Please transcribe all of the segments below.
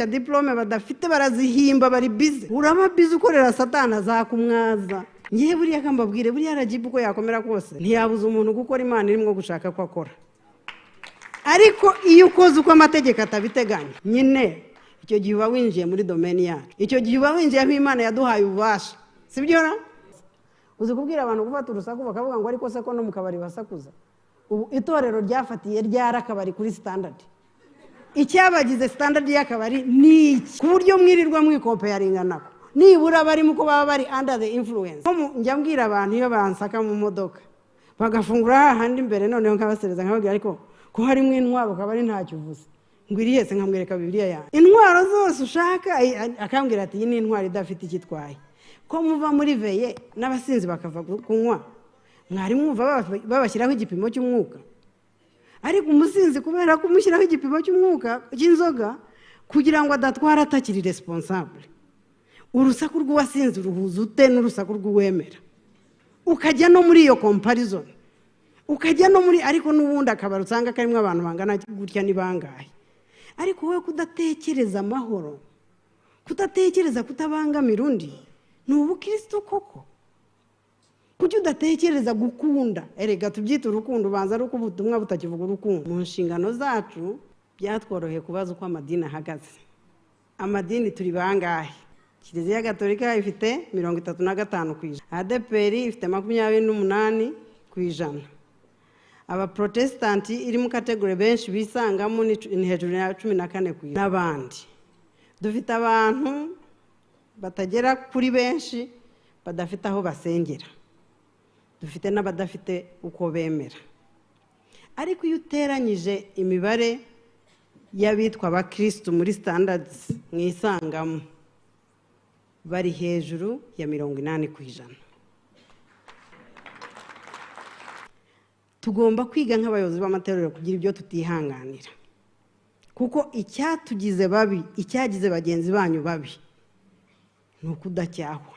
diplome badafite barazihimba bari bize uraba bize ukorera satana azakumwaza ngiye buriya kambabwire buriya aragibu ko yakomera kose ntiyabuza umuntu gukora Imana irimo gushaka ko akora ariko iyo ukoze uko amategeko atabiteganya nyine icyo gihe uba winjiye muri domaine yacu icyo gihe uba winjiye aho Imana yaduhaye ububasha sibyo na uzi kubwira abantu gufata urusaku bakavuga ngo ariko se ko no mu kabari basakuza ubu itorero ryafatiye ryarakabari kuri standard icyabagize standard y'akabari ni ku buryo mwirirwa mwikomparinga nako nibura bari muko baba bari under the influence njya mbwira abantu iyo bansaka mu modoka bagafungura handi imbere noneho nkabasereza nkababwira ariko ko harimo intwaro kabari ntacyo uvuze ngwiriye se nkamwereka Bibiliya yawe intwaro zose ushaka akambwira ati iyi ni intwaro idafite ikitwaye ko muva muri veye n'abasinzi bakava kunywa mwari mwumva babashyiraho igipimo cy'umwuka ariko umusinzi kubera ko umushyiraho igipimo cy'umwuka cy'inzoga kugira ngo adatwara atakiri responsable urusaku rw'uwasinzi uruhuza ute n'urusaku rw'uwemera ukajya no muri iyo comparison ukajya no muri ariko n'ubundi akabara usanga karimo abantu bangana gutya nibangaye ariko wowe kudatekereza amahoro kudatekereza kutabangamira undi ni ubukristo koko kuki udatekereza gukunda erega tubyita urukundo ubanza ari ubutumwa butakivuga urukundo mu nshingano zacu byatworoheye kubaza uko amadini ahagaze amadini turi bangahe Kiliziya Gatolika ifite 35%, ADPR ifite 28%, aba Protestanti iri mu kategori benshi bisangamo ni hejuru ya 14%, n'abandi dufite abantu batagera kuri benshi badafite aho basengera dufite n'abadafite uko bemera ariko iyo uteranyije imibare y'abitwa abakristo muri standards mwisangamo bari hejuru ya 80%. Tugomba kwiga nk'abayobozi b'amatorero kugira ibyo tutihanganira kuko icyatugize babi icyagize bagenzi banyu babi nukudacyahwa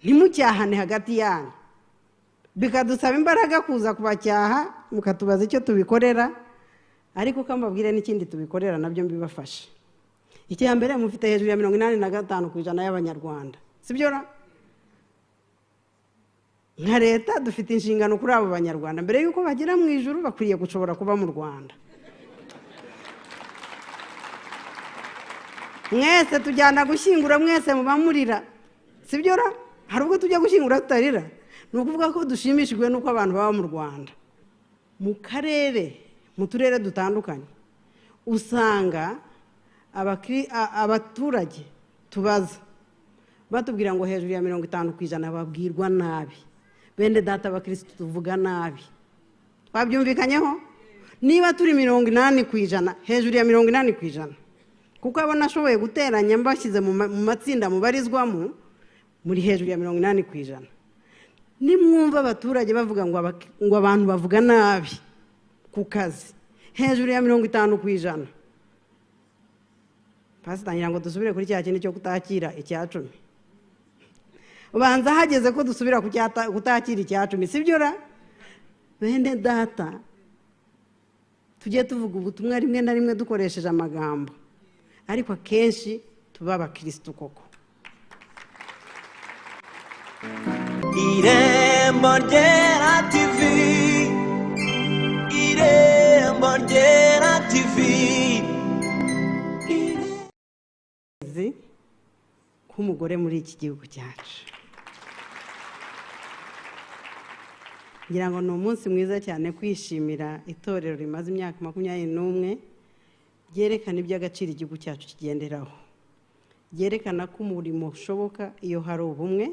ntimucyahane hagati yanyu bikadusaba imbaraga kuza kubacyaha mukatubaza icyo tubikorera ariko kambabwire n'ikindi tubikorera nabyo mbibafashe icya mbere mufite hejuru ya 85% y'abanyarwanda sibyo ra nka leta dufite inshingano kuri abo banyarwanda mbere yuko bagera mu ijuru bakwiriye gushobora kuba mu Rwanda mwese tujyana gushyingura mwese mubamurira sibyo ra hari ubwo tujya gushyingura tutarira nukuvuga ko dushimishijwe nuko abantu baba mu Rwanda mu karere mu turere dutandukanye usanga abaturage tubaza batubwira ngo hejuru ya 50% babwirwa nabi bende data abakristo tuvuga nabi babyumvikanyeho niba turi 80%, hejuru ya 80%, kuko abona ashoboye guteranya mbashyize mu matsinda mubarizwamo muri hejuru ya 80%. Nimwumva abaturage bavuga ngo abantu bavuga nabi ku kazi hejuru ya 50%, pasitangira ngo dusubire kuri cya kintu cyo kutakira icya 10. Ubanza hageze ko dusubira kutakira icya 10 sibyo ra bene data tujye tuvuga ubutumwa rimwe na rimwe dukoresheje amagambo ariko akenshi tuba abakristo koko. Irembo Ryera TV, Irembo Ryera TV. K'umugore muri iki gihugu cyacu ngira ngo ni umunsi mwiza cyane kwishimira itorero rimaze imyaka 21 ryerekana iby'agaciro igihugu cyacu kigenderaho, ryerekana ko umurimo ushoboka iyo hari ubumwe.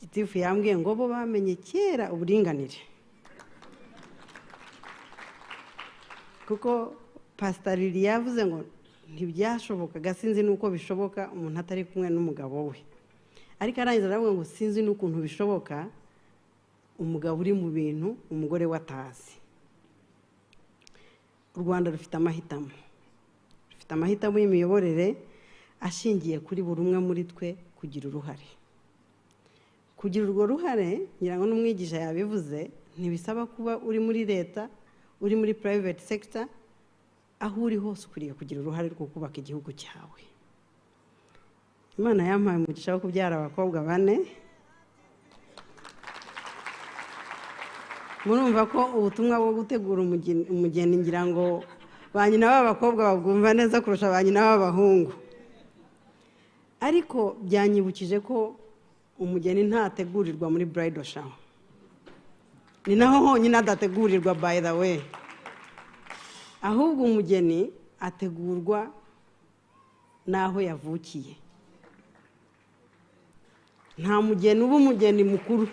Gitifu yambwiye ngo bo bamenye kera uburinganire kuko Pastor Lili yavuze ngo ntibyashoboka gasinzi nuko bishoboka umuntu atari kumwe n'umugabo we, ariko arangiza aravuga ngo sinzi n'ukuntu bishoboka umugabo uri mu bintu umugore watazi. U Rwanda rufite amahitamo y'imiyoborere ashingiye kuri buri umwe muri twe kugira uruhare. Kugira urwo ruhare ngira ngo n'umwigisha yabivuze ntibisaba kuba uri muri leta uri muri private sector aho uri hose ukwiriye kugira uruhare rwo kubaka igihugu cyawe. Imana yampaye umugisha wo kubyara abakobwa 4. Murumva ko ubutumwa bwo gutegura umugeni ngira ngo ba nyina b'abakobwa babwumva neza kurusha ba nyina b'abahungu. Ariko byanyibukije ko umugeni ntategurirwa muri bridal shower. Ni naho honyine adategurirwa, by the way. Ahubwo umugeni ategurwa naho yavukiye. Nta mugeni uba umugeni mukuru,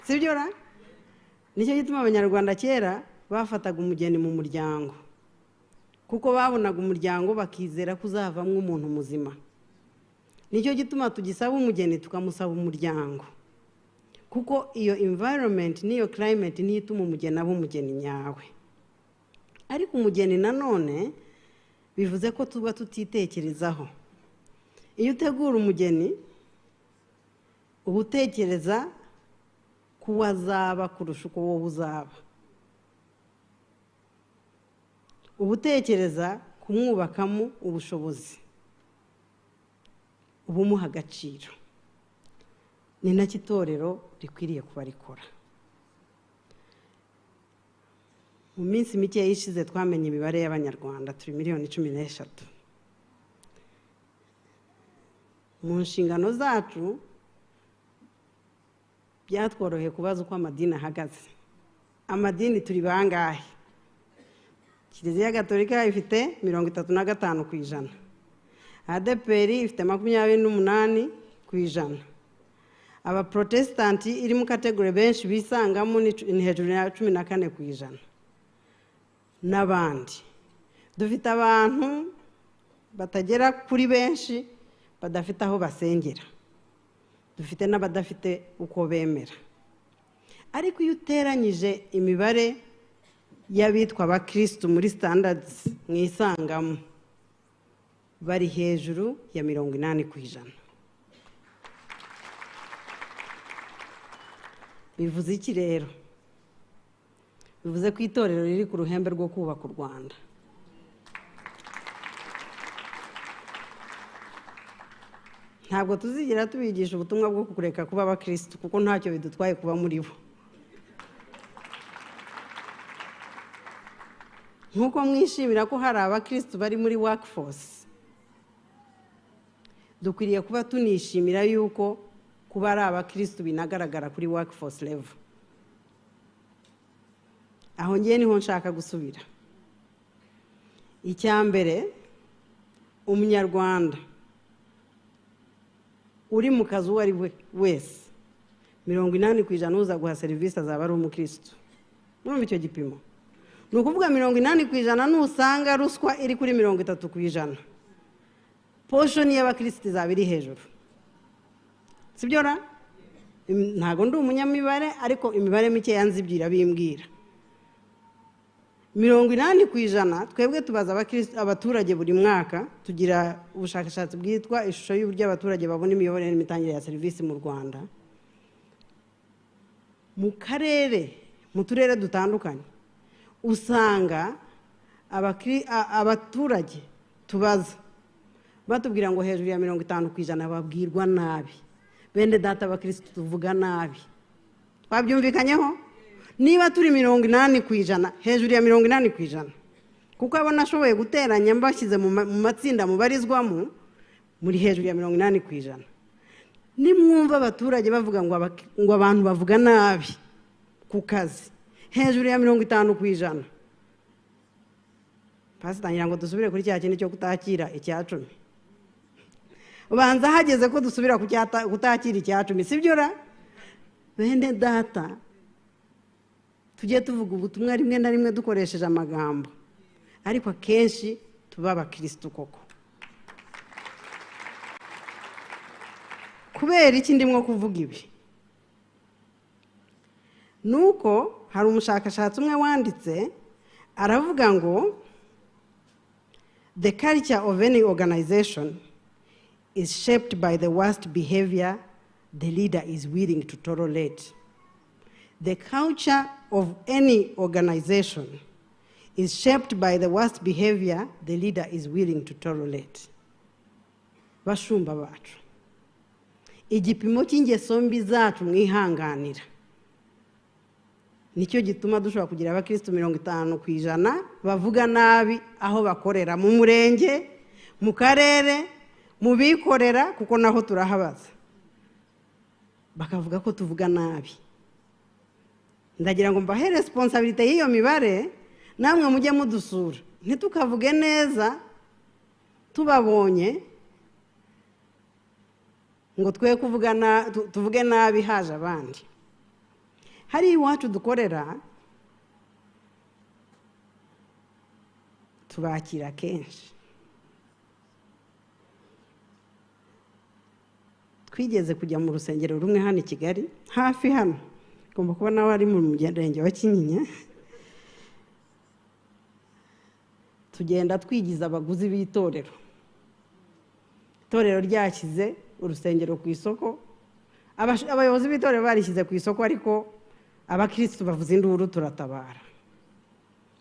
sibyo ra? Nicyo gituma abanyarwanda kera bafataga umugeni mu muryango, kuko babonaga umuryango bakizera kuzavamwe umuntu muzima. Nicyo gituma tugisaba umugeni tukamusaba umuryango, kuko iyo environment n'iyo climate niyo ituma umugeni aba umugeni nyawe. Ariko umugeni nanone bivuze ko tuba tutitekerezaho. Iyo utegura umugeni uba utekereza ko wazaba kurusha uko wowe uzaba. Uba utekereza kumwubakamo ubushobozi, uba umuha agaciro. Ni nacyo itorero rikwiriye kuba rikora. Mu minsi mike yishize twamenye imibare y'abanyarwanda, turi miliyoni 13. Mu nshingano zacu byatworoheye kubaza uko amadini ahagaze. Amadini turi bangahe? Kiliziya Gatolika ifite 35%. ADPR ifite 28%. Abaprotestanti iri mu kategori benshi bisangamo ni hejuru ya 14%. N'abandi dufite abantu batagera kuri benshi badafite aho basengera. Dufite n'abadafite uko bemera. Ariko iyo uteranyije imibare y'abitwa abakristo muri standards mwisangamo, bari hejuru ya 80%. Bivuze iki rero? Bivuze ko itorero riri ku ruhembe rwo kubaka u Rwanda. Ntabwo tuzigira tubigisha ubutumwa bwo kureka kuba abakristo, kuko ntacyo bidutwaye kuba muri bo. Nkuko mwishimira ko hari abakristo bari muri workforce, dukwiriye kuba tunishimira yuko kuba ari abakristo binagaragara kuri workforce level. Aho ngiye niho nshaka gusubira. Icyambere, umunyarwanda uri mu kazi uwo ari wese 80% uza guha serivisi azaba ari umukristo. Mwumva icyo gipimo? Ni ukuvuga 80% nusanga ruswa iri kuri 30%, portion y'abakristo izaba iri hejuru. Sibyo ra? Ntago ndi umunyamibare, ariko imibare mike yanzibyira bimbwira 80%. Twebwe tubaza abaturage buri mwaka, tugira ubushakashatsi bwitwa ishusho y'uburyo abaturage babona imiyoborere n'imitangire ya serivisi mu Rwanda. Mu karere, mu turere dutandukanye, usanga abaturage tubaza batubwira ngo hejuru ya 50% babwirwa nabi. Bende data abakristo tuvuga nabi. Twabyumvikanyeho? Niba turi 80%, hejuru ya 80%, kuko abo nashoboye guteranya mbashyize mu matsinda mubarizwamo, muri hejuru ya 80%. Nimwumva abaturage bavuga ngo abantu bavuga nabi ku kazi, hejuru ya 50%, pasitangira ngo dusubire kuri cya kintu cyo kutakira icya 10. Ubanza hageze ko dusubira kutakira icya 10, sibyo ra? Bende data tujye tuvuga ubutumwa rimwe na rimwe dukoresheje amagambo, ariko akenshi tuba abakristo koko. Kubera iki ndimwo kuvuga ibi? Nuko hari umushakashatsi umwe wanditse aravuga ngo the culture of any organization is shaped by the worst behavior the leader is willing to tolerate. The culture of any organization is shaped by the worst behavior the leader is willing to tolerate. Bashumba bacu, igipimo cy'ingeso mbi zacu mwihanganira nicyo gituma dushobora kugira abakristo 50% bavuga nabi aho bakorera, mu murenge, mu karere, mu bikorera, kuko naho turahabaza bakavuga ko tuvuga nabi. Ndagira ngo mbahe responsibility y'iyo mibare, namwe mujye mudusura ntitukavuge neza tubabonye ngo twe tuvuge nabi haje abandi. Hari iwacu dukorera tubakira kenshi. Twigeze kujya mu rusengero rumwe hano i Kigali, hafi hano, ugomba kuba nawe ari mu murenge wa Kinyinya. Tugenda twigiza abaguzi b'itorero. Itorero ryashyize urusengero ku isoko, abayobozi b'itorero barishyize ku isoko, ariko abakristo bavuze induru turatabara.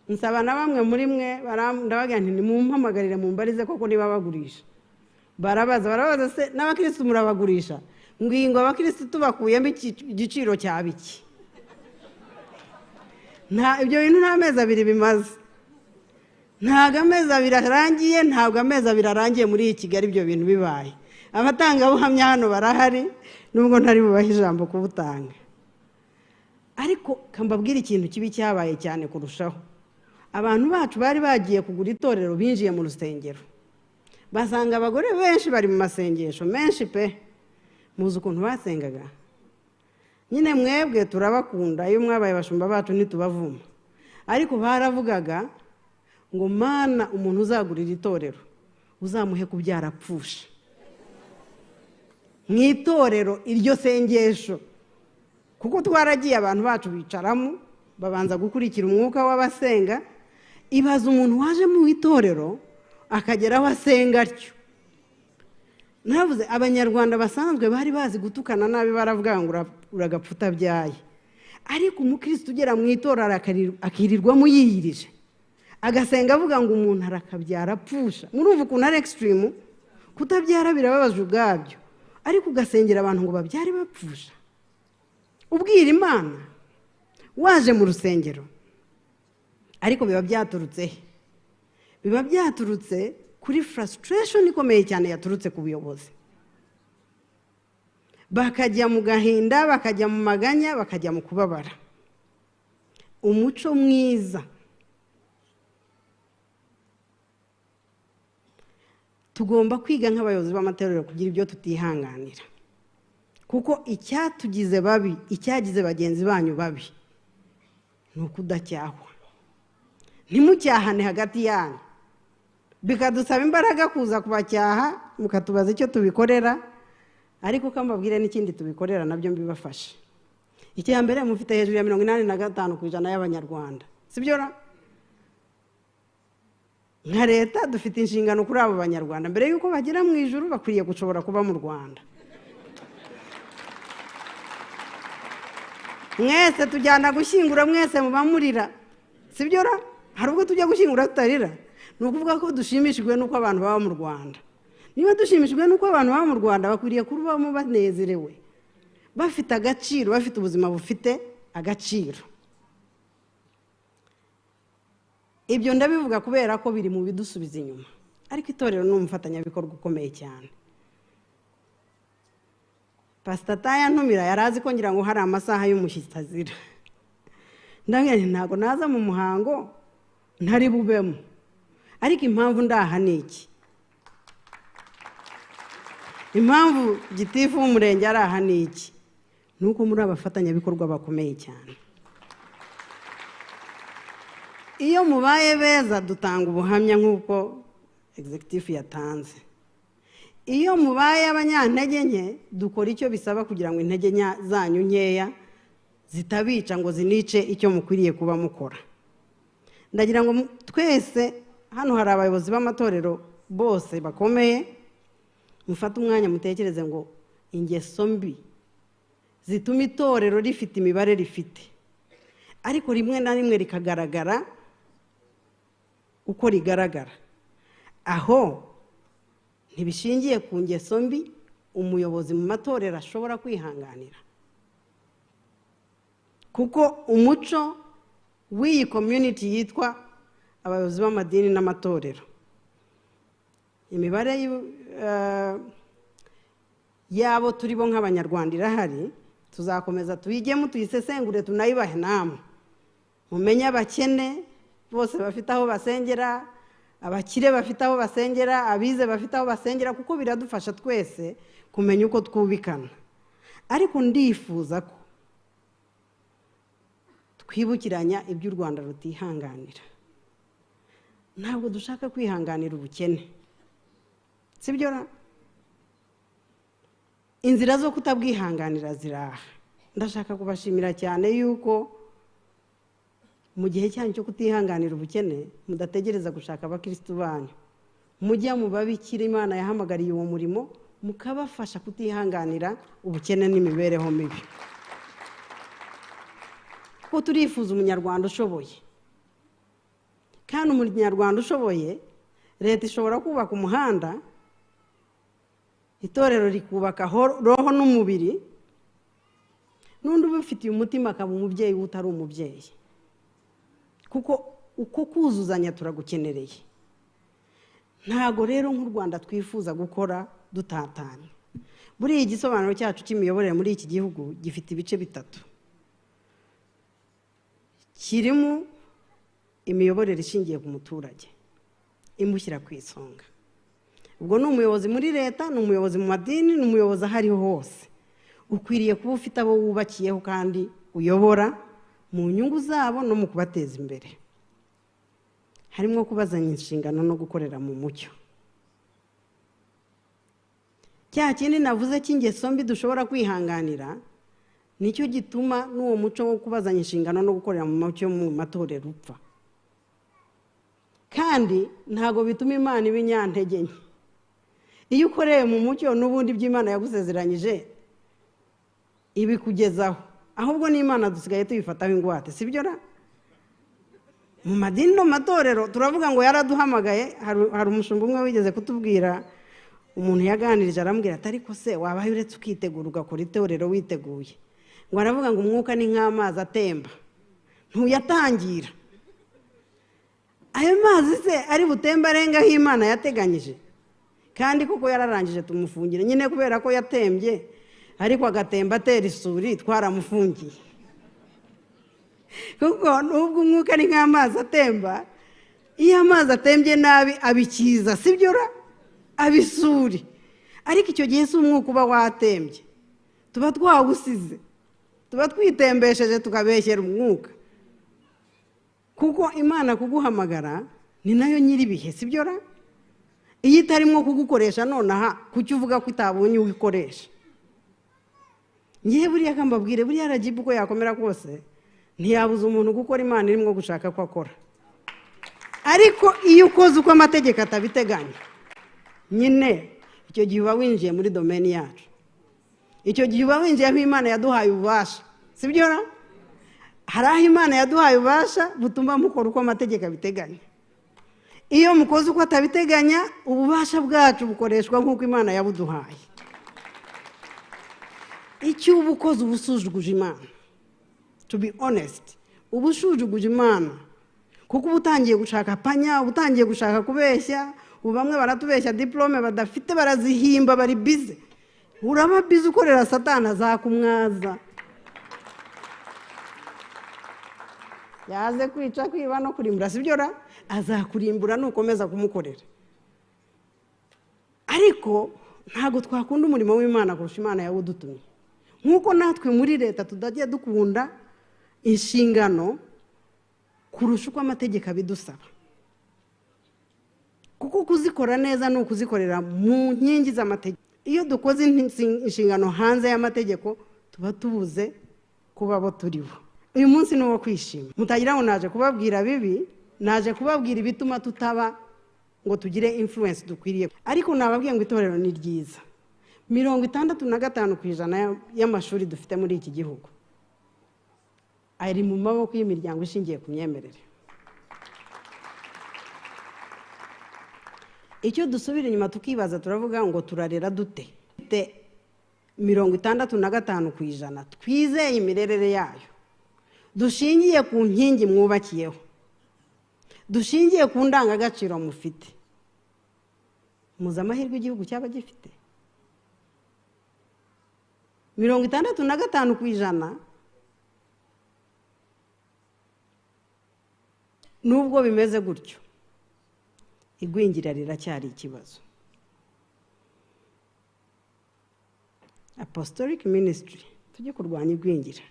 Nsaba na bamwe muri mwe ndabaga nti nimumpamagarire mumbarize koko niba bagurisha. Barabaza se n'abakristo murabagurisha? Ngo abakristo tubakuyemo igiciro cya biki? Ibyo bintu nta mezi abiri bimaze. Ntago amezi abiri arangiye, ntabwo amezi abiri arangiye muri Kigali ibyo bintu bibaye. Abatangabuhamya hano barahari, nubwo ntari bubahe ijambo kubutanga. Ariko kambabwira ikintu kibi cyabaye cyane kurushaho. Abantu bacu bari bagiye kugura itorero, binjiye mu rusengero, basanga abagore benshi bari mu masengesho menshi pe. Muzi ukuntu basengaga? Nyine mwebwe turabakunda, iyo mwabaye bashumba bacu ntitubavuma, ariko baravugaga ngo Mana, umuntu uzagurira itorero uzamuhe kubyara apfusha. Mu itorero iryo sengesho, kuko twaragiye abantu bacu bicaramo babanza gukurikira umwuka w'abasenga. Ibaza umuntu waje mu itorero akageraho asenga atyo. Navuze abanyarwanda basanzwe bari bazi gutukana nabi, baravuga ngo uragapfuta byaye. Ariko umukristo ugera mu itorero akirirwamo yiyirije, agasenga avuga ngo umuntu arakabyara apfusha. Murumva ukuntu ari extreme? Kutabyara birababaje ubwabyo, ariko ugasengera abantu ngo babyare bapfusha. Ubwira Imana waje mu rusengero. Ariko biba byaturutse he? Biba byaturutse kuri frustration ikomeye cyane yaturutse ku buyobozi. Bakajya mu gahinda, bakajya mu maganya, bakajya mu kubabara. Umuco mwiza tugomba kwiga nk'abayobozi b'amatorero kugira ibyo tutihanganira, kuko icyatugize babi, icyagize bagenzi banyu babi, ni ukudacyahwa. Ntimucyahane hagati yanyu, bikadusaba imbaraga kuza kubacyaha, mukatubaza icyo tubikorera, ariko kambabwire n'ikindi tubikorera nabyo mbibafashe. Icya mbere, mufite hejuru ya 85% y'abanyarwanda, sibyo? Nka leta dufite inshingano kuri abo banyarwanda, mbere yuko bagera mu ijuru bakwiriye gushobora kuba mu Rwanda. Mwese tujyana gushyingura, mwese mubamurira, sibyo? Hari ubwo tujya gushyingura tutarira. Ni ukuvuga ko dushimishijwe n'uko abantu baba mu Rwanda. Niba dushimishijwe n'uko abantu baba mu Rwanda, bakwiriye kubamo banezerewe, bafite agaciro, bafite ubuzima bufite agaciro. Ibyo ndabivuga kubera ko biri mu bidusubiza inyuma, ariko itorero ni umufatanyabikorwa ukomeye cyane. Pastor Taya ntumira yarazi ko ngira ngo hari amasaha y'umushyitsi azira. Ndangene ntago naza mu muhango ntari bubemo, ariko impamvu ndaha ni iki? Impamvu gitifu w'umurenge araha ni iki? Nuko muri abafatanyabikorwa bakomeye cyane. Iyo mubaye beza dutanga ubuhamya nk'uko executive yatanze. Iyo mubaye abanyantege nke dukora icyo bisaba kugira ngo intege zanyu nkeya zitabica ngo zinice icyo mukwiriye kuba mukora. Ndagira ngo twese hano hari abayobozi b'amatorero bose bakomeye, mufate umwanya mutekereze ngo ingeso mbi zituma itorero rifite imibare rifite, ariko rimwe na rimwe rikagaragara uko rigaragara. Aho ntibishingiye ku ngeso mbi umuyobozi mu matorero ashobora kwihanganira, kuko umuco w'iyi community yitwa abayobozi b'amadini n'amatorero, imibare yabo turi bo nk'abanyarwanda irahari. Tuzakomeza tuyigemo tuyisesengure tunayibahe namwe mumenye abakene bose bafite aho basengera, abakire bafite aho basengera, abize bafite aho basengera, kuko biradufasha twese kumenya uko twubikana. Ariko ndifuza ko twibukiranya ibyo u Rwanda rutihanganira. Ntabwo dushaka kwihanganira ubukene, sibyo? Inzira zo kutabwihanganira ziraha. Ndashaka kubashimira cyane yuko mu gihe cyanyu cyo kutihanganira ubukene mudategereza gushaka abakristo banyu, mujya mu babikira Imana yahamagariye uwo murimo, mukabafasha kutihanganira ubukene n'imibereho mibi. Ko turifuza umunyarwanda ushoboye, kandi umunyarwanda ushoboye, leta ishobora kubaka umuhanda, itorero rikubaka roho n'umubiri, n'undi ubifitiye umutima akaba umubyeyi utari umubyeyi, kuko uko kuzuzanya turagukenereye. Ntago rero nk'u Rwanda twifuza gukora dutatanye. Buri igisobanuro cyacu cy'imiyoborere muri iki gihugu gifite ibice bitatu. Kirimo imiyoborere ishingiye ku muturage, imushyira ku isonga. Ubwo ni umuyobozi muri leta, ni umuyobozi mu madini, ni umuyobozi ahariho hose. Ukwiriye kuba ufite abo wubakiyeho kandi uyobora mu nyungu zabo no mu kubateza imbere. Harimo kubazanya inshingano no gukorera mu mucyo. Cya kindi navuze cy'ingeso mbi dushobora kwihanganira, nicyo gituma n'uwo muco wo kubazanya inshingano no gukorera mu mucyo mu matorero upfa. Kandi ntago bituma Imana iba inyantege nke. Iyo ukoreye mu mucyo n'ubundi by'Imana yagusezeranyije ibikugezaho, ahubwo n'Imana dusigaye tuyifataho ingwate, sibyo? Mu madini no matorero turavuga ngo yaraduhamagaye. Hari umushumba umwe wigeze kutubwira, umuntu yaganirije arambwira ati ariko se wabaye uretse ukitegura ugakora itorero witeguye? Ngo aravuga ngo umwuka ni nk'amazi atemba, ntuyatangira. Ayo mazi se ari butemba arengaho Imana yateganyije? Kandi kuko yararangije tumufungira nyine kubera ko yatembye, ariko agatemba atera isuri twaramufungiye. Kuko nubwo umwuka ni nk'amazi atemba, iyo amazi atembye nabi abikiza, sibyo? Abisuri. Ariko icyo gihe si umwuka uba watembye, tuba twawusize, tuba twitembesheje tukabeshyera umwuka. Kuko Imana kuguhamagara ni nayo nyiribihe, sibyo? Iyo itarimo kugukoresha nonaha kuki uvuga ko itabonye uyikoresha? Ngiye buriya kambabwire, buriya Rajibu uko yakomera kose ntiyabuza umuntu gukora Imana irimo gushaka ko akora. Ariko iyo ukoze uko amategeko atabiteganya, nyine icyo gihe uba winjiye muri domaine yacu. Icyo gihe uba winjiye aho Imana yaduhaye ububasha, sibyo? Hari aho Imana yaduhaye ububasha butuma mukora uko amategeko abiteganya. Iyo mukoze uko atabiteganya, ububasha bwacu bukoreshwa nk'uko Imana yabuduhaye. Icyo uba ukoze uba usuzuguje Imana. To be honest, uba usuzuguje Imana, kuko uba utangiye gushaka panya, uba utangiye gushaka kubeshya. Ubu bamwe baratubeshya diplome badafite, barazihimba, bari bize. Uraba bize ukorera Satani azakumwaza. Yaze kwica, kwiba no kurimbura, sibyo? Azakurimbura nukomeza kumukorera. Ariko ntago twakunda umurimo w'Imana kurusha Imana yawudutumye. Nkuko natwe muri leta tudagiye dukunda inshingano kurusha uko amategeko abidusaba. Kuko kuzikora neza no kuzikorera mu nkingi z'amategeko. Iyo dukoze inshingano hanze y'amategeko tuba tubuze kuba bo turibo. Uyu munsi ni uwo kwishima. Mutagira ngo naje kubabwira bibi, naje kubabwira ibituma tutaba ngo tugire influence dukwiriye. Ariko nababwiye ngo itorero ni ryiza. 65% y'amashuri dufite muri iki gihugu ari mu maboko y'imiryango ishingiye ku myemerere. icyo dusubira inyuma tukibaza turavuga ngo turarera dute 65% twizeye imirerere yayo, dushingiye ku nkingi mwubakiyeho, dushingiye ku ndangagaciro mufite, muzi amahirwe igihugu cyaba gifite. 65% nubwo bimeze gutyo, igwingira riracyari ikibazo. Apostolic Ministry tujye kurwanya igwingira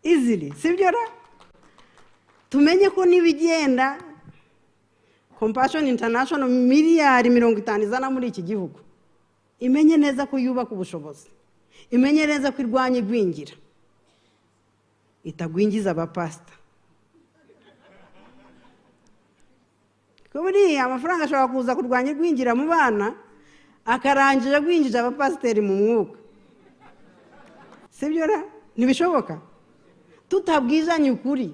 easily, sibyo ra? Tumenye ko nibigenda Compassion International miliyari 50 izana muri iki gihugu, imenye neza ko yubaka ubushobozi, imenye neza ko irwanya igwingira, itagwingiza abapasta. Kuburi amafaranga ashobora kuza kurwanya igwingira mu bana, akarangira gwinjije abapasteri mu mwuka, sibyo ra? Ntibishoboka. Tutabwizanye ukuri,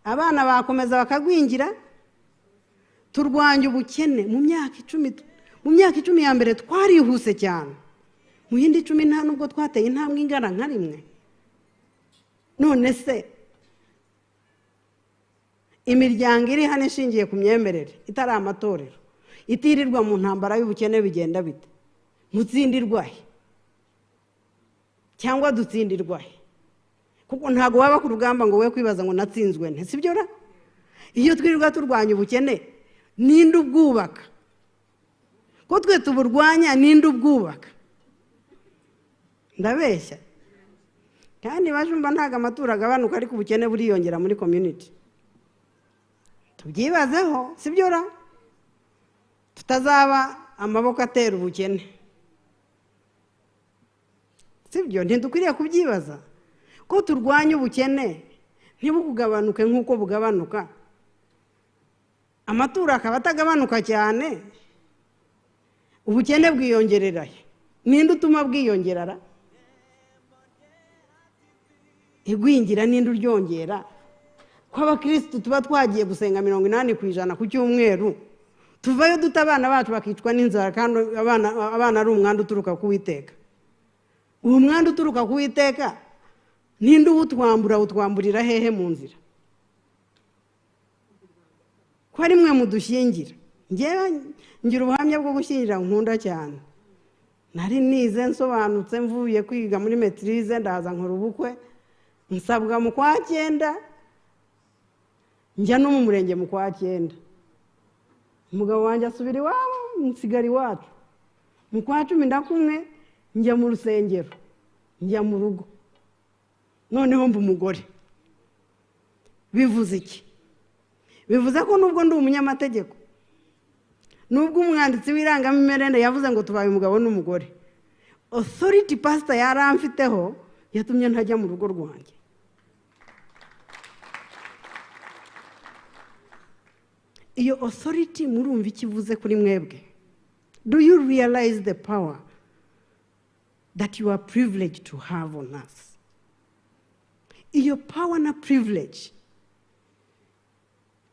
abana bakomeza bakagwingira. Turwanya ubukene mu myaka 10 ya mbere twarihuse cyane, mu yindi 10 nta nubwo twateye intambwe ingana nka rimwe. None se imiryango iri hane ishingiye ku myemerere itari amatorero, itirirwa mu ntambara y'ubukene, bigenda bite? Mutsindirwahe cyangwa dutsindirwahe? Kuko ntago waba ku rugamba ngo we kwibaza ngo natsinzwe nte, sibyo ra? Iyo twirirwa turwanya ubukene, ninde ubwubaka? Ko twe tuburwanya, ninde ubwubaka? Ndabeshya. Kandi bajumba ntago amatura agabanuka ariko ubukene buriyongera muri community. Tubyibazeho, sibyo ra? Tutazaba amaboko atera ubukene, sibyo? Ntidukwiriye kubyibaza ko turwanya ubukene ntibukugabanuke nk'uko bugabanuka, amatura akaba atagabanuka cyane, ubukene bwiyongerera. Ninde utuma bwiyongerara? Igwingira ninde uryongera? Ko abakristo tuba twagiye gusenga 80% ku cyumweru, tuvayo dutabana bacu bakicwa n'inzara, kandi abana ari umwanda uturuka ku Uwiteka. Uwo mwanda uturuka ku Uwiteka ninde utwamburira hehe mu nzira? Ko ari mwe mudushyingira. Ngira ubuhamya bwo gushyingira nkunda cyane. Nari nize nsobanutse mvuye kwiga muri maîtrise, ndaza nkora ubukwe, nsabwa mu kwa 9, njya no mu murenge mu kwa 9. Umugabo wanjye asubira iwabo, nsigara iwacu. Mu kwa 11 njya mu rusengero, njya mu rugo. Noneho mba umugore. Bivuze iki? Bivuze ko nubwo ndi umunyamategeko, nubwo umwanditsi w'irangamimerere yavuze ngo tubaye umugabo n'umugore, authority pastor yaramfiteho yatumye ntajya mu rugo rwanjye. Iyo authority murumva ikivuze kuri mwebwe? Do you realize the power that you are privileged to have on us? Iyo power na privilege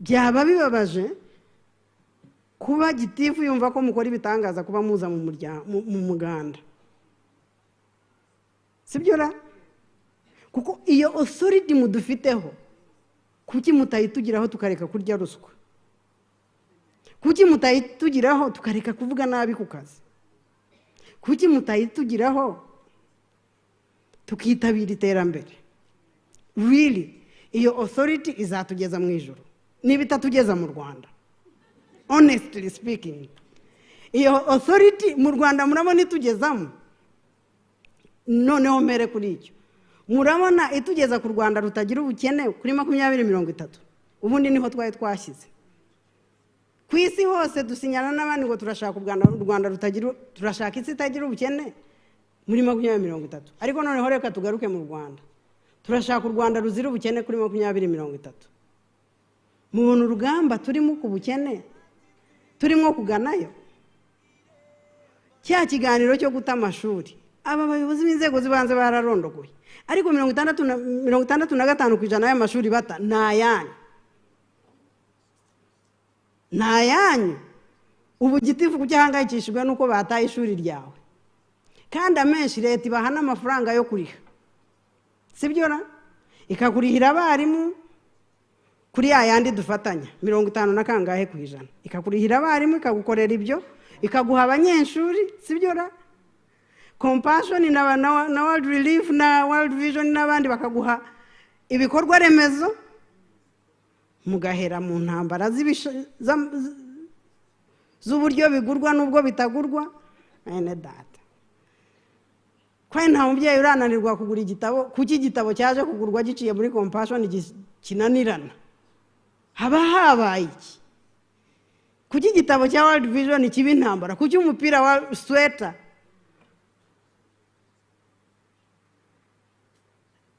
byaba bibabaje kuba gitifu yumva ko mukora ibitangaza kuba muza mu muganda, sibyo ra? Kuko iyo authority mudufiteho, kuki mutayitugiraho tukareka kurya ruswa? Kuki mutayitugiraho tukareka kuvuga nabi ku kazi? Kuki mutayitugiraho tukitabira iterambere? Really, iyo authority izatugeza mu ijuru niba itatugeza mu Rwanda. Honestly speaking, iyo authority mu Rwanda murabona itugezamo. Noneho mere kuri icyo, murabona itugeza ku Rwanda rutagira ubukene kuri 2030. Ubundi niho twashyize. Ku isi hose dusinyana n'abandi ngo turashaka u Rwanda rutagira, turashaka isi itagira ubukene muri 2030. Ariko noneho reka tugaruke mu Rwanda, turashaka u Rwanda ruzira ubukene kuri 2030. Mubona urugamba turimo ku bukene turimo kuganayo? Cya kiganiro cyo guta amashuri, aba bayobozi b'inzego zibanze bararondogoye, ariko 65% y'amashuri bata nayanyu. ubu gitifu kucyahangayikishijwe nuko bataye ishuri ryawe kandi amenshi leta ibaha n'amafaranga yo kuriha sibyo na ikakurihira abarimu kuri yandi dufatanya 50 na kangahe ku ijana ikakurihira abarimu ikagukorera ibyo ikaguha abanyeshuri sibyo na Compassion na World Relief na World Vision n'abandi bakaguha ibikorwa remezo mugahera mu ntambara z'uburyo bigurwa n'ubwo bitagurwa ene data kwa nta mubyeyi urananirwa kugura igitabo kuki igitabo cyaje kugurwa giciye muri Compassion kinanirana haba habaye iki kuki igitabo cya World Vision kiba intambara kuki umupira wa sweater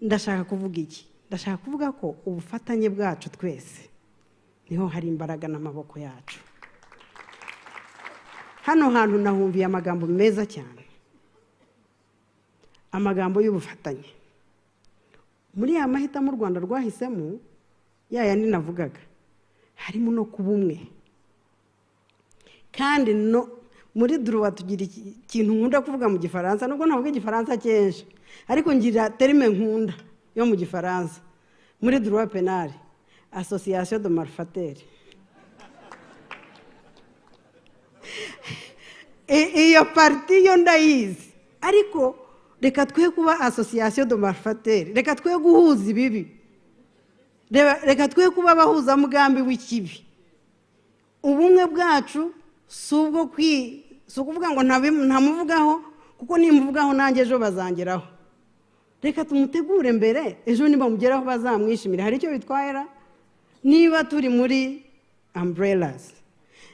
ndashaka kuvuga iki ndashaka kuvuga ko ubufatanye bwacu twese niho hari imbaraga n'amaboko yacu hano hantu nahumviye amagambo meza cyane amagambo y'ubufatanye muri ya mahitamo u Rwanda rwahisemo yandi navugaga harimo no kuba umwe kandi no muri droit tugira ikintu nkunda kuvuga mu gifaransa nubwo ntavuga igifaransa cyinshi ariko ngira terme nkunda yo mu gifaransa muri droit pénal association de malfaiteurs iyo parti yo ndayizi ariko reka twe kuba association de malfaiteurs reka twe guhuza ibibi reka twe kuba abahuza mugambi w'ikibi ubumwe bwacu subwo kuvuga ngo ntamuvugaho kuko nimuvugaho nanjye ejo bazangeraho reka tumutegure mbere ejo niba mugeraho bazamwishimira hari icyo bitwayera niba turi muri umbrellas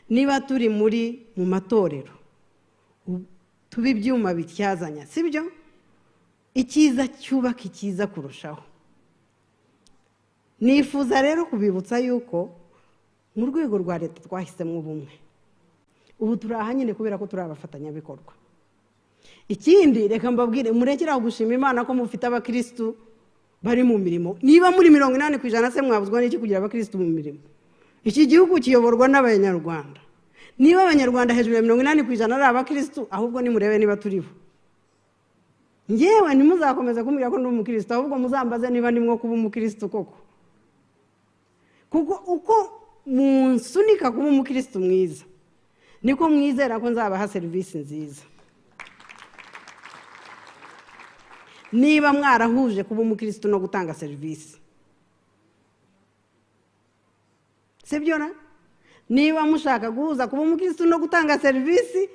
niba turi mu matorero tuba ibyuma bityazanya sibyo icyiza cyubaka icyiza kurushaho nifuza rero kubibutsa yuko mu rwego rwa leta twahisemo ubumwe ubu turaha nyine kubera ko turi abafatanyabikorwa ikindi reka mbabwire murekera gushima Imana ko mufite abakristo bari mu mirimo niba muri 80% se mwabuzwa n'iki kugira abakristo mu mirimo iki gihugu kiyoborwa n'abanyarwanda niba abanyarwanda hejuru ya 80% ari abakristo ahubwo nimurebe niba turiho ngewe ntimuzakomeza kumbwira ko ndi umukristo ahubwo muzambaze niba ndimwo kuba umukristo koko kuko uko munsunika kuba umukristo mwiza niko mwizera ko nzabaha service nziza niba mwarahuje kuba umukristo no gutanga service sibyo na niba mushaka guhuza kuba umukristo no gutanga service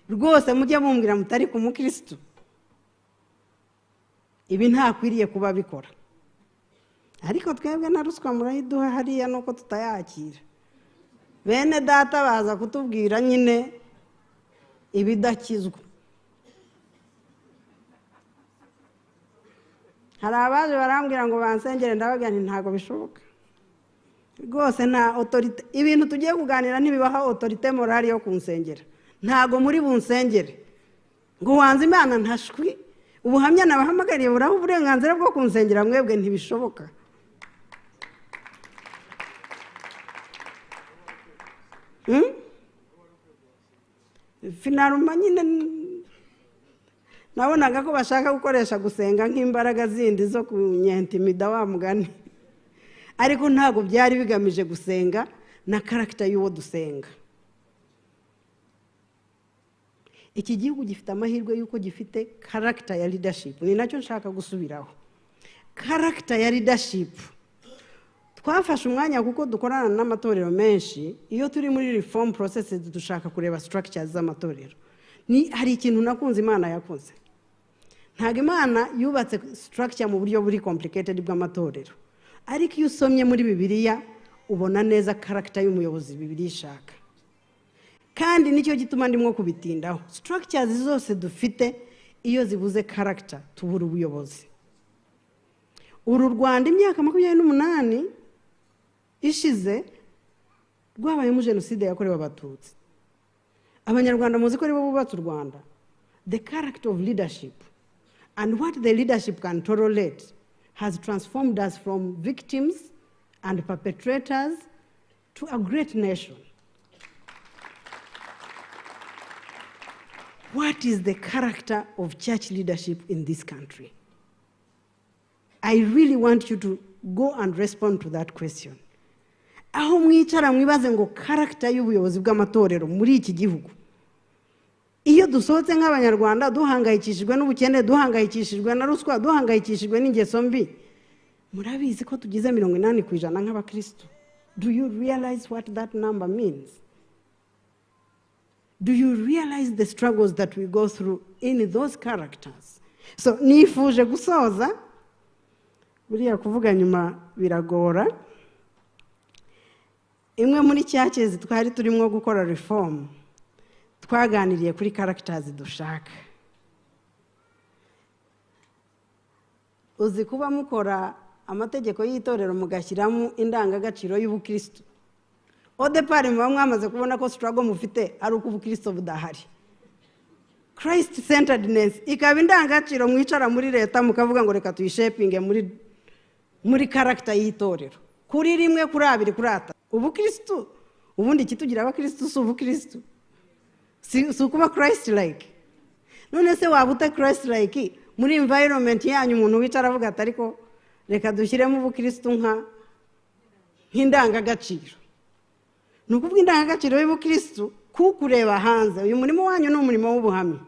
rwose mujye mumbwira mutari ku mukristo ibi ntakwiriye kuba bikora ariko twebwe na ruswa murayiduha hariya nuko tutayakira bene data baza kutubwira nyine ibidakizwa hari abaje barambwira ngo bansengere ndababwira nti ntago bishoboka rwose nta autorité ibintu tugiye kuganira ntibibaha autorité morale yo kunsengera ntago muri bunsengere ngo wanze Imana ntashwi ubuhamya nabahamagariye buraho uburenganzira bwo kunsengera mwebwe ntibishoboka finaluma nyine nabonaga ko bashaka gukoresha gusenga nk'imbaraga zindi zo kunyentimida wa mugani ariko ntago byari bigamije gusenga na character y'uwo dusenga iki gihugu gifite amahirwe yuko gifite character ya leadership ni nacyo nshaka gusubiraho character ya leadership twafashe umwanya kuko dukorana n'amatorero menshi iyo turi muri reform processes dushaka kureba structures z'amatorero ni hari ikintu nakunze Imana yakoze ntago Imana yubatse structure mu buryo buri complicated bw'amatorero ariko iyo usomye muri Bibiliya ubona neza character y'umuyobozi Bibiliya ishaka kandi nicyo gituma ndimwo kubitindaho structures zose dufite iyo zibuze character tubura ubuyobozi uru Rwanda imyaka 28 ishize rwabaye mu genocide yakorewe abatutsi abanyarwanda muzi ko ari bo bubatse u Rwanda the character of leadership and what the leadership can tolerate has transformed us from victims and perpetrators to a great nation what is the character of church leadership in this country? I really want you to go and respond to that question. Aho mwicara mwibaze ngo character y'ubuyobozi bw'amatorero muri iki gihugu. Iyo dusohotse nk'abanyarwanda duhangayikishijwe n'ubukene, duhangayikishijwe na ruswa, duhangayikishijwe n'ingeso mbi, murabizi ko tugize 80% nk'abakristo. Do you realize what that number means? Do you realize the struggles that we go through in those characters? So nifuje gusoza, buriya kuvuga nyuma biragora. Imwe muri churches twari turimo gukora reform, twaganiriye kuri characters dushaka. Uzi kuba mukora amategeko y'itorero mugashyiramo indangagaciro y'ubukristo. Odepari muba mwamaze kubona ko struggle mufite ari uko ubukristo budahari. Christ centeredness ikaba indangagaciro mwicara muri leta mukavuga ngo reka tuyishapinge muri character y'itorero. Kuri rimwe kuri abiri kuri ata. Ubukristo ubundi kitugira abakristo si ubukristo. Si ukuba Christ like. None se wabuta Christ like muri environment yanyu umuntu wicara avuga ati ariko reka dushyiremo ubukristo nk'indangagaciro. Nukuvuga indangagaciro y'ubukristo kukureba hanze. Uyu murimo wanyu ni umurimo w'ubuhamya.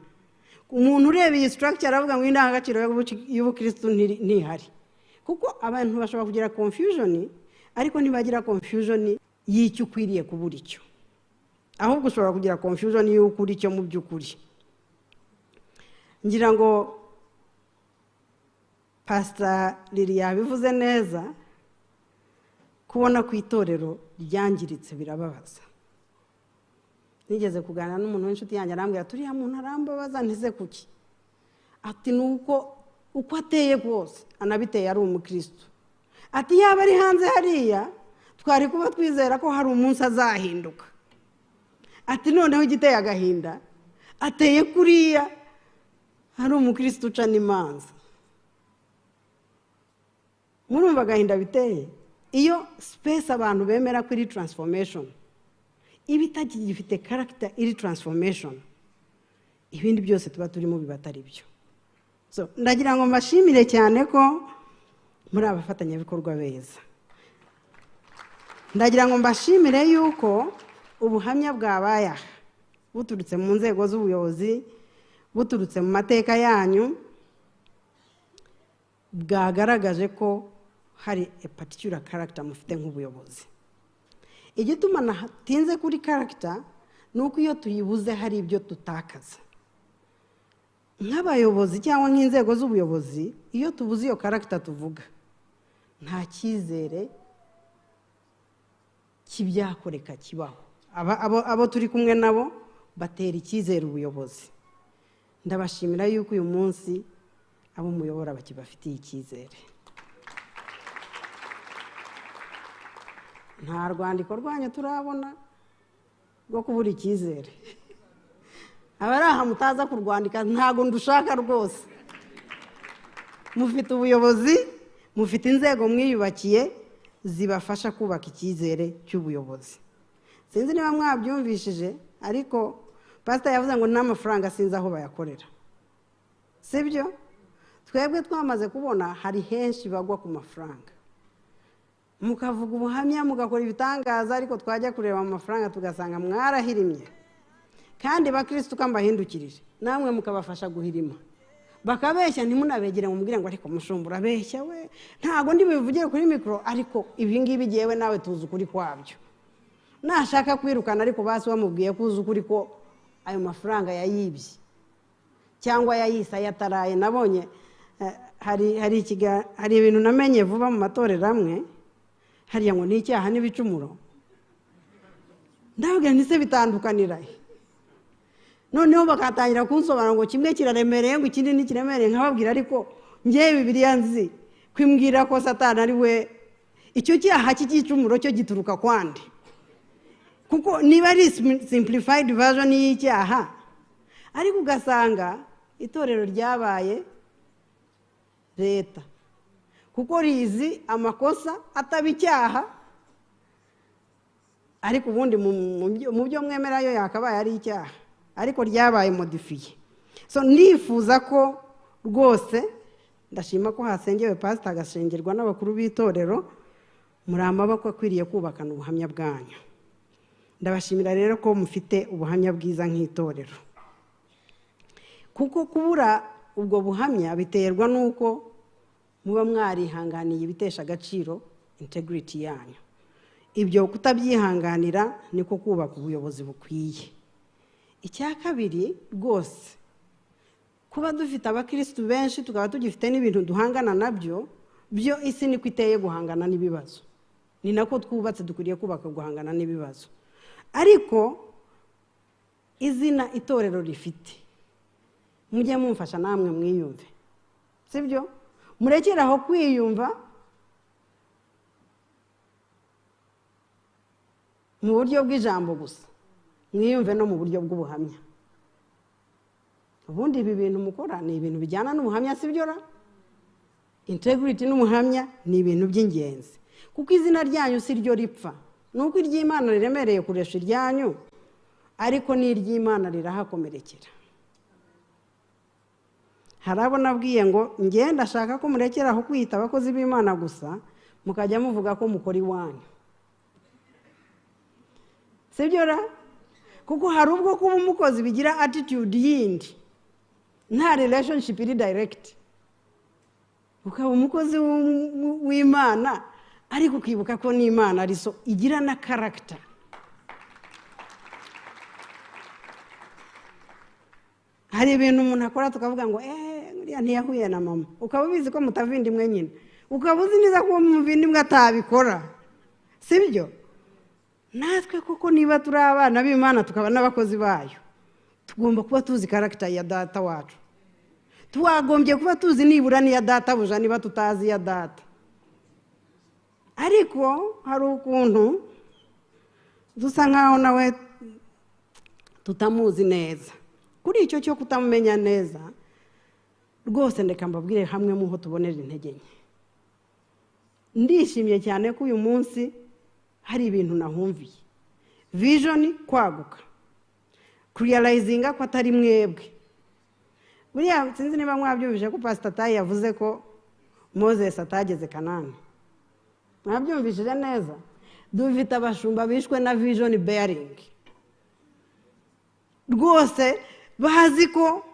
Umuntu ureba iyi structure aravuga ngo indangagaciro y'ubukristo ntihari. Kuko abantu bashobora kugira confusion, ariko ntibagira confusion y'icyo ukwiriye kubura icyo. Ahubwo ushobora kugira confusion y'ukuri icyo mu by'ukuri. Ngira ngo Pastor Lilia bivuze neza, kubona ku itorero ryangiritse birababaza. Nigeze kuganira n'umuntu w'inshuti yanjye arambwira turiya muntu arambabaza ntize kuki. Ati nuko uko ateye rwose anabiteye ari umukristo. Ati yaba ari hanze hariya twari kuba twizera ko hari umunsi azahinduka. Ati noneho igiteye agahinda ateye kuriya hari umukristo uca n'imanza. Murumva agahinda biteye. Iyo space abantu bemera kuri transformation ibitagifite character iri transformation, ibindi byose tuba turimo bibatari byo. So ndagira ngo mbashimire cyane ko muri abafatanyabikorwa beza. Ndagira ngo mbashimire yuko ubuhamya bwabaye buturutse mu nzego z'ubuyobozi, buturutse mu mateka yanyu, bwagaragaje ko hari a particular character mufite nk'ubuyobozi. Igituma natinze kuri character nuko iyo tuyibuze hari ibyo tutakaza. Nk'abayobozi cyangwa nk'inzego z'ubuyobozi, iyo tubuze iyo character tuvuga, nta cyizere kibyakoreka kibaho. Abo turi kumwe nabo batera icyizere ubuyobozi. Ndabashimira yuko uyu munsi abo muyobora bakibafitiye icyizere. Nta rwandiko rwanyu turabona rwo kubura icyizere. Abari aha mutaza kurwandika ntago ndushaka rwose. Mufite ubuyobozi, mufite inzego mwiyubakiye zibafasha kubaka icyizere cy'ubuyobozi. Sinzi niba mwabyumvishije, ariko pastor yavuze ngo n'amafaranga sinzi aho bayakorera. Sibyo? Twebwe twamaze kubona hari henshi bagwa ku mafaranga. Mukavuga ubuhamya mugakora ibitangaza, ariko twajya kureba amafaranga tugasanga mwarahirimye. Kandi bakristo kambahindukirije namwe mukabafasha guhirima. Bakabeshya ntimunabegere mumubwire ngo ariko mushumbura beshya we ntago ndi bivugire kuri mikro, ariko ibi ngibi giyewe nawe tuzi ukuri kwabyo. Nashaka kwirukana ariko basi wamubwiye kuzi ukuri ko ayo mafaranga yayibye cyangwa yayisa yataraye. Nabonye hari ibintu namenye vuba mu matorero amwe, hariya ngo n'icyaha n'ibicumuro. Ndavuga nti se bitandukanira he? Noneho bakatangira kunsobanura ngo kimwe kiraremereye ngo ikindi ntikiremereye. Nkababwira ariko ngiye Bibiliya nzi kwimbwira ko Satani ari we icyo cyaha cy'igicumuro cyo gituruka kwande. Kuko niba ari simplified version y'icyaha, ariko ugasanga itorero ryabaye leta kuko rizi amakosa ataba icyaha, ariko ubundi mu byo mwemera yo yakabaye ari icyaha. ariko ryabaye modifiye. So ndifuza ko rwose ndashima ko hasengewe pastor agashengerwa n'abakuru b'itorero, muri amaboko akwiriye kubakana ubuhamya bwanyu. Ndabashimira rero ko mufite ubuhamya bwiza nk'itorero, kuko kubura ubwo buhamya biterwa nuko muba mwarihanganiye ibitesha agaciro integrity yanyu. Ibyo kutabyihanganira niko kubaka ubuyobozi bukwiye. Icya kabiri, rwose kuba dufite abakristo benshi tukaba tugifite n'ibintu duhangana nabyo, byo isi niko iteye guhangana n'ibibazo. Ni nako twubatse dukwiriye kubaka guhangana n'ibibazo. Ariko izina itorero rifite, mujye mumfasha namwe mwiyumve, sibyo? Murekera aho kwiyumva mu buryo bw'ijambo gusa, mwiyumve no mu buryo bw'ubuhamya. Ubundi ibi bintu mukora ni ibintu bijyana n'ubuhamya, sibyo ra? Integrity n'umuhamya ni ibintu by'ingenzi, kuko izina ryanyu si ryo ripfa. Nuko iry'Imana riremereye kuresha iryanyu, ariko n'iry'Imana rirahakomerekera. Harabona abwiye ngo ngenda ashaka ko murekera aho kwita abakozi b'Imana gusa, mukajya muvuga ko mukora iwanyu, sibyo ra? Kuko hari ubwo kuba umukozi bigira attitude yindi, nta relationship iri direct. Ukaba umukozi w'Imana ariko ukibuka ko n'Imana ari so igira na character. Hari ibintu umuntu akora tukavuga ngo uriya ntiyahuye na mama, ukaba ubizi ko mutavindimwe nyine, ukaba uzi neza ko umuvindimwe atabikora, sibyo? Natwe kuko niba turi abana b'Imana tukaba n'abakozi bayo, tugomba kuba tuzi character ya data wacu. Twagombye kuba tuzi nibura niya data buja, niba tutazi ya data. Ariko hari ukuntu dusa nkaho nawe tutamuzi neza. Kuri icyo cyo kutamumenya neza, rwose ndeka mbabwire hamwe muho tubonera intege nke. Ndishimye cyane ko uyu munsi hari ibintu nahumviye. Vision kwaguka, realizinga ko atari mwebwe. Buriya sinzi niba mwabyumvise ko Pastor Tayi yavuze ko Moses atageze Kanani. Mwabyumvise neza? Dufite abashumba bishwe na vision bearing. Rwose bazi ko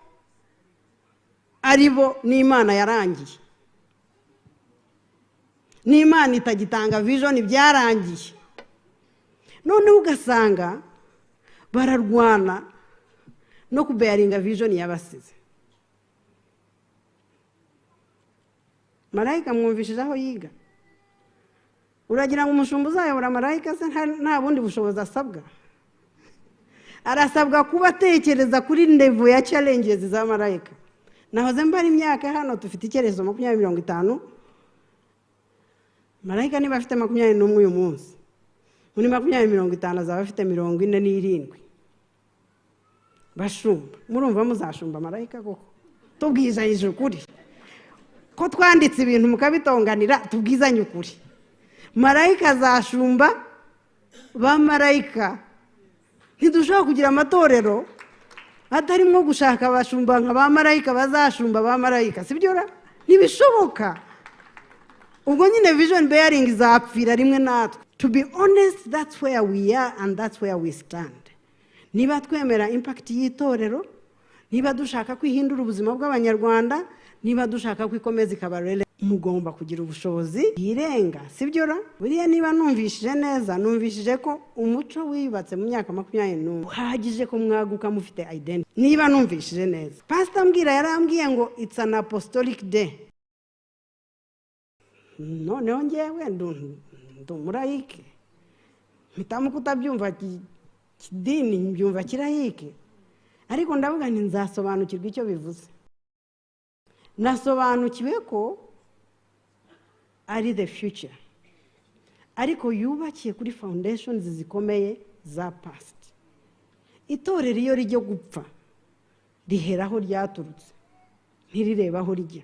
aribo n'Imana yarangiye. N'Imana itagitanga vision byarangiye. None ugasanga bararwana no kubearinga vision yabasize. Marayika mwumvishije aho yiga? Uragira ngo umushumba uzayobora marayika se nta bundi bushobozi asabwa? Arasabwa kuba atekereza kuri level ya challenges za marayika. Nahoze mbara imyaka hano dufite icyerezo 2050. Marayika niba afite 21 uyu munsi, muri 2050 azaba afite 47. Bashumba, murumva muzashumba marayika koko? Tubwizanyije ukuri ko twanditse ibintu mukabitonganira, tubwizanye ukuri. Marayika azashumba ba marayika. Ntidushobora kugira amatorero atarimo gushaka abashumba nka ba marayika bazashumba ba marayika, sibyo ra? Nibishoboka. Ubwo nyine vision bearing izapfira rimwe natwe. To be honest, that's where we are and that's where we stand. Niba twemera impact y'itorero, niba dushaka kwihindura ubuzima bw'Abanyarwanda, niba dushaka kwikomeza ikabarele, mugomba kugira ubushobozi yirenga, sibyo ra? Buriya niba numvishije neza, numvishije ko umuco wiyubatse mu myaka 21 uhagije ko mwaguka mufite identity. Niba numvishije neza, Pastor Mbwira yarambwiye ngo it's an apostolic day. Noneho ngewe ndumurayike, mpitamo kutabyumva kidini, mbyumva kirayike. Ariko ndavuga nti nzasobanukirwa icyo bivuze. Nasobanukiwe ko ari the future, ariko yubakiye kuri foundations zikomeye za past. Itorero iyo rijyo gupfa riheraho ryaturutse, ntirireba aho rijya.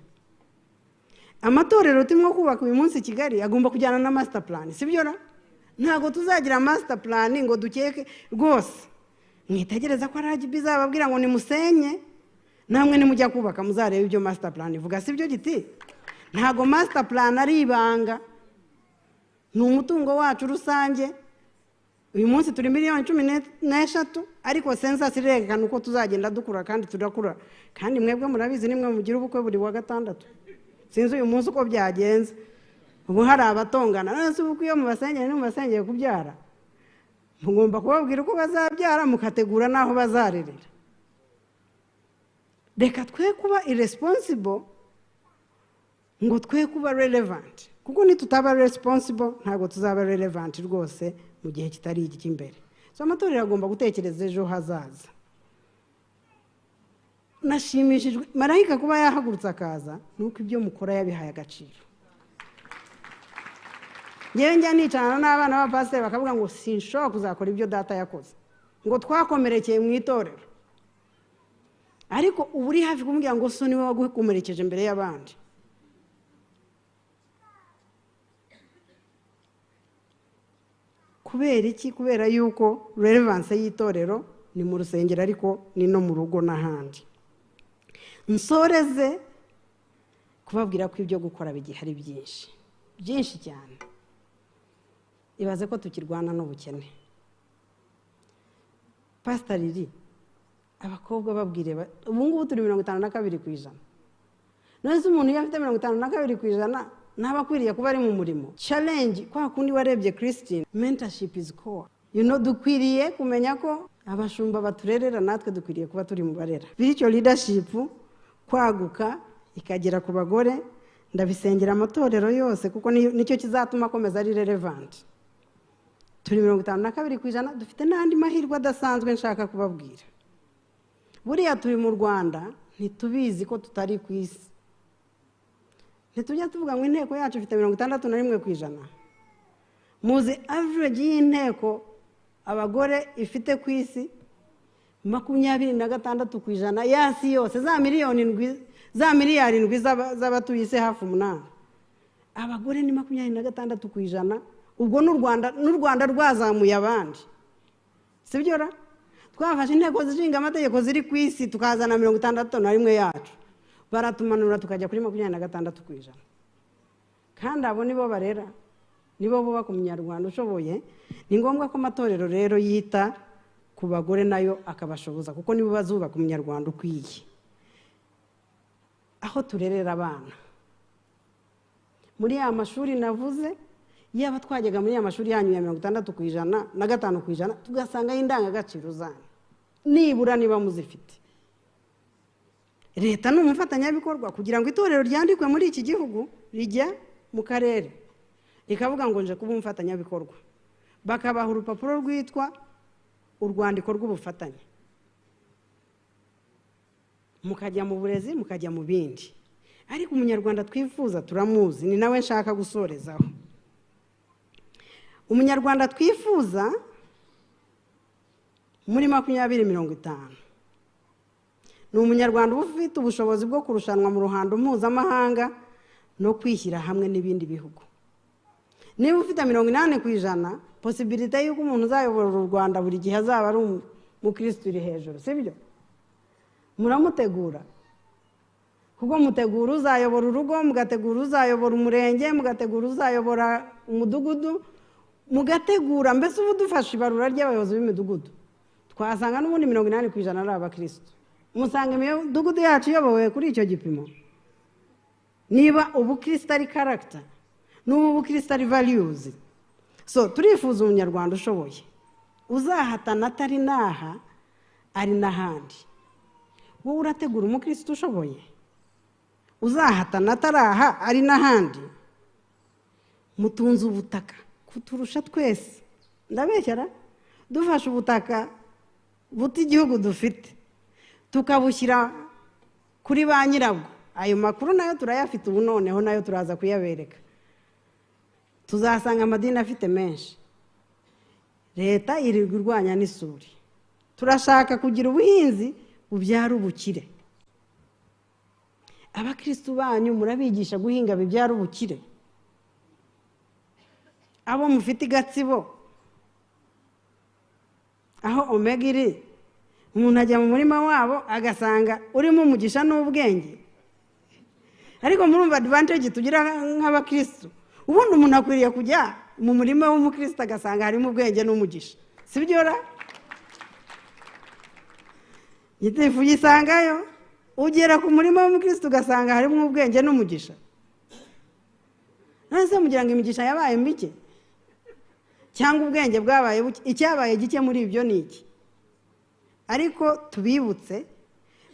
Amatorero timwo kubaka uyu munsi Kigali agomba kujyana na master plan, sibyo ra? Ntago tuzagira master plan ngo dukeke rwose mwitegereza ko RGB izababwira ngo nimusenye namwe nimujya kubaka muzareba ibyo master plan ivuga. Si byo giti? Ntago master plan ari ibanga, ni umutungo wacu rusange. Uyu munsi turi miliyoni 13, ariko census irerekana uko tuzagenda dukura kandi turakura. Kandi mwebwe murabizi nimwe mugira ubukwe buri wa gatandatu. Sinzi uyu munsi uko byagenze. Ubu hari abatongana. None se ubukwe iyo mubasengeye n'umubasengeye kubyara, mugomba kubabwira uko bazabyara mukategura naho bazarerera. Reka twe kuba irresponsible ngo twe kuba relevant, kuko nitutaba responsible ntago tuzaba relevant rwose mu gihe kitari iki cy'imbere. So amatorero agomba gutekereza ejo hazaza. Nashimishijwe marayika kuba yahagurutse akaza, nuko ibyo mukora yabihaye agaciro. Ngewe njya nicana n'abana b'abapasiteri bakavuga ngo sinshobora kuzakora ibyo data yakoze, ngo twakomerekeye mu itorero. Ariko ubu uri hafi kumubwira ngo so niwe wagukomerekeje imbere y'abandi. Kubera iki? Kubera yuko relevance y'itorero ni mu rusengero ariko ni no mu rugo n'ahandi. Nsoreze kubabwira ko ibyo gukora bigihari byinshi cyane. Ibaze ko tukirwana n'ubukene. Pastor Lili, abakobwa babwire ubu ngubu turi 52%. None se umuntu yafite 52% n'abakwiriye kuba ari mu murimo. Challenge kwa kundi warebye Christine, mentorship is core. Dukwiriye kumenya ko abashumba baturerera natwe dukwiriye kuba turi mu barera. Bityo leadership kwaguka ikagera ku bagore, ndabisengera amatorero yose kuko nicyo kizatuma akomeza ari relevant. Turi 52%, dufite n'andi mahirwe adasanzwe nshaka kubabwira. Buriya turi mu Rwanda ntitubizi ko tutari ku isi. Ntitujya tuvuga ngo inteko yacu ifite 61%. Muzi average y'inteko abagore ifite ku isi 26% yasi yose, za miliyari 7 z'abatuye isi hafi 8. Abagore ni 26%. Ubwo n'u Rwanda rwazamuye abandi. Sibyo ra? Twafashe inteko zishinga amategeko ziri ku isi tukazana 61 yacu. Baratumanura tukajya kuri 26%. Kandi abo nibo barera, nibo bubaka umunyarwanda ushoboye. Ni ngombwa ko amatorero rero yita ku bagore nayo akabashoboza, kuko nibo bazubaka umunyarwanda ukwiye. Aho turerera abana muri ya mashuri navuze, yaba twajyaga muri ya mashuri yanyu ya 60% na 5%, tugasanga indangagaciro zanyu nibura niba muzifite. Leta n'umufatanyabikorwa kugira ngo itorero ryandikwe muri iki gihugu rijya mu karere, rikavuga ngo nje kuba umufatanyabikorwa, bakabaha urupapuro rwitwa urwandiko rw'ubufatanye. Mukajya mu burezi, mukajya mu bindi. Ariko umunyarwanda twifuza turamuzi, ni nawe nshaka gusorezaho. Umunyarwanda twifuza muri 2050 ni umunyarwanda ufite ubushobozi bwo kurushanwa mu ruhando mpuzamahanga no kwishyira hamwe n'ibindi bihugu. Niba ufite 80%, possibility y'uko umuntu uzayobora u Rwanda buri gihe azaba ari umukristo iri hejuru, sibyo? Muramutegura. Kuko mutegura uzayobora urugo, mugategura uzayobora umurenge, mugategura uzayobora umudugudu, mugategura mbese ubu dufashe ibarura ry'abayobozi b'imidugudu. Twasanga n'ubundi 80% ari abakristo. Musanga imidugudu yacu iyobowe kuri icyo gipimo. Niba ubukristo ari character, n'ubu ubukristo ari values. So turifuza umunyarwanda ushoboye, uzahatana atari naha ari n'ahandi. Wowe urategura umukristo ushoboye, uzahatana ataraha ari n'ahandi. Mutunze ubutaka kuturusha twese. Ndabeshyara dufashe ubutaka buti igihugu dufite tukabushyira kuri ba nyirabwo. Ayo makuru nayo turayafite ubu, noneho nayo turaza kuyabereka. Tuzasanga amadini afite menshi. Leta irirwa irwanya n'isuri. Turashaka kugira ubuhinzi bubyara ubukire. Abakristo banyu murabigisha guhinga bibyara ubukire. Abo mufite Gatsibo, aho Omega iri umuntu ajya mu murima wabo agasanga urimo umugisha n'ubwenge. Ariko murumva advantage tugira nk'abakristo, ubundi umuntu akwiriye kujya mu murima w'umukristo agasanga harimo ubwenge n'umugisha, sibyo ra? Gitifu gisangayo, ugera ku murima w'umukristo ugasanga harimo ubwenge n'umugisha. Nase mugira ngo imigisha yabaye mike cyangwa ubwenge bwabaye buke? Icyabaye gike muri ibyo ni iki? Ariko tubibutse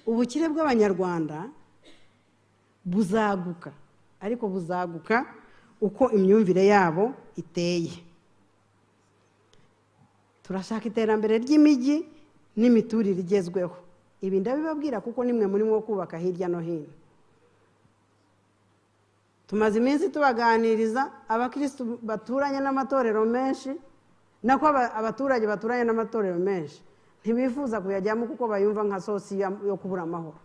ubukire bw'abanyarwanda buzaguka, ariko buzaguka uko imyumvire yabo iteye. Turashaka iterambere ry'imijyi n'imiturire igezweho. Ibi ndabibabwira kuko nimwe murimo kubaka hirya no hino. Tumaze iminsi tubaganiriza abakristo baturanye n'amatorero menshi, nako abaturage baturanye n'amatorero menshi ntibifuza kuyajyamo kuko bayumva nka sosi yo kubura amahoro.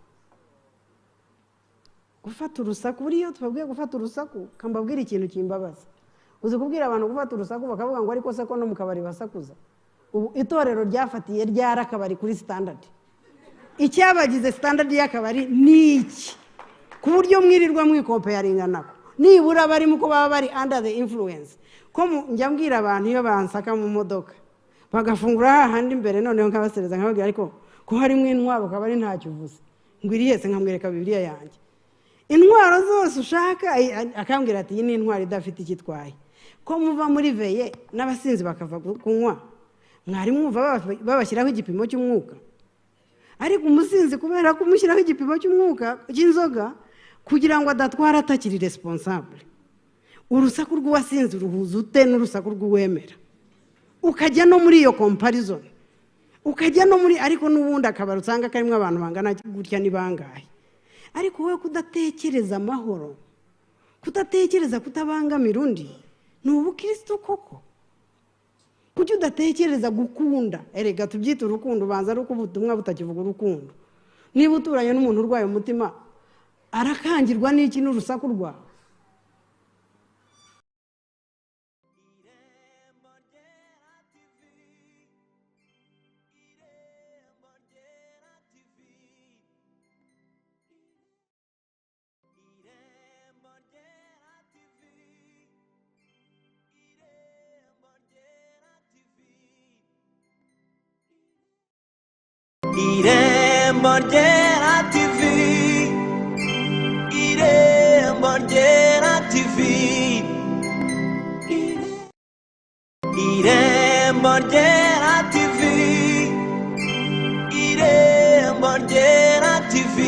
Gufata urusaku, buriyo tubabwiye gufata urusaku, kambabwira ikintu kimbabaza. Uzi kubwira abantu gufata urusaku bakavuga ngo ariko se ko no mu kabari basakuza. Ubu itorero ryafatiye ryara akabari kuri standard. Icyabagize standard y'akabari ni iki? Ku buryo mwirirwa mwikomparinga nako. Nibura bari muko baba bari under the influence. Ko njya mbwira abantu iyo bansaka mu modoka bagafungura hahandi imbere, noneho nkabasereza nkababwira ariko ko harimo intwaro kabari ntacyo uvuze. Ngwiriye se nkamwereka Bibiliya yanjye. Intwaro zose ushaka, akambwira ati iyi ni intwaro idafite ikitwaye. Ko muva muri veye n'abasinzi bakava kunywa, mwari mwumva babashyiraho igipimo cy'umwuka. Ariko umusinzi kubera ko umushyiraho igipimo cy'umwuka cy'inzoga kugira ngo adatwara atakiri responsable, urusaku rw'uwasinzi ruhuza ute n'urusaku rw'uwemera? Ukajya no muri iyo comparison, ukajya no muri, ariko n'ubundi akabari usanga karimo abantu bangana gutya ni bangahe. Ariko wowe kudatekereza amahoro, kudatekereza kutabangamira undi, ni ubukristo koko? Kuki udatekereza gukunda? Erega tubyita urukundo, banza ari uko ubutumwa butakivuga urukundo. Niba uturanye n'umuntu urwaye umutima, arakangirwa n'iki n'urusaku rwawe? Irembo Ryera TV, Irembo Ryera TV, Irembo Ryera TV, Irembo Ryera TV,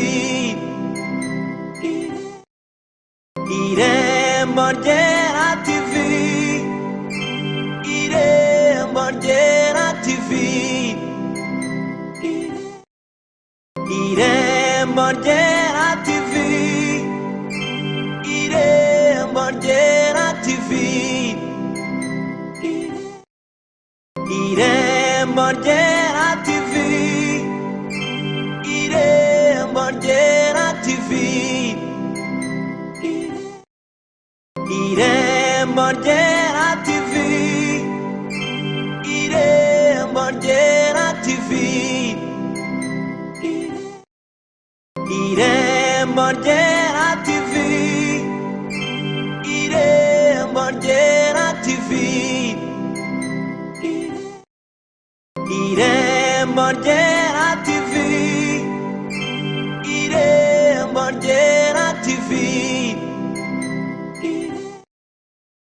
Irembo Ryera TV, Irembo Ryera TV. Irembo Ryera TV, Irembo Ryera TV, Irembo Ryera TV, Irembo Ryera TV, Irembo Ryera TV, Irembo Ryera TV. Irembo Ryera TV, Irembo Ryera TV, Irembo Ryera TV, Irembo Ryera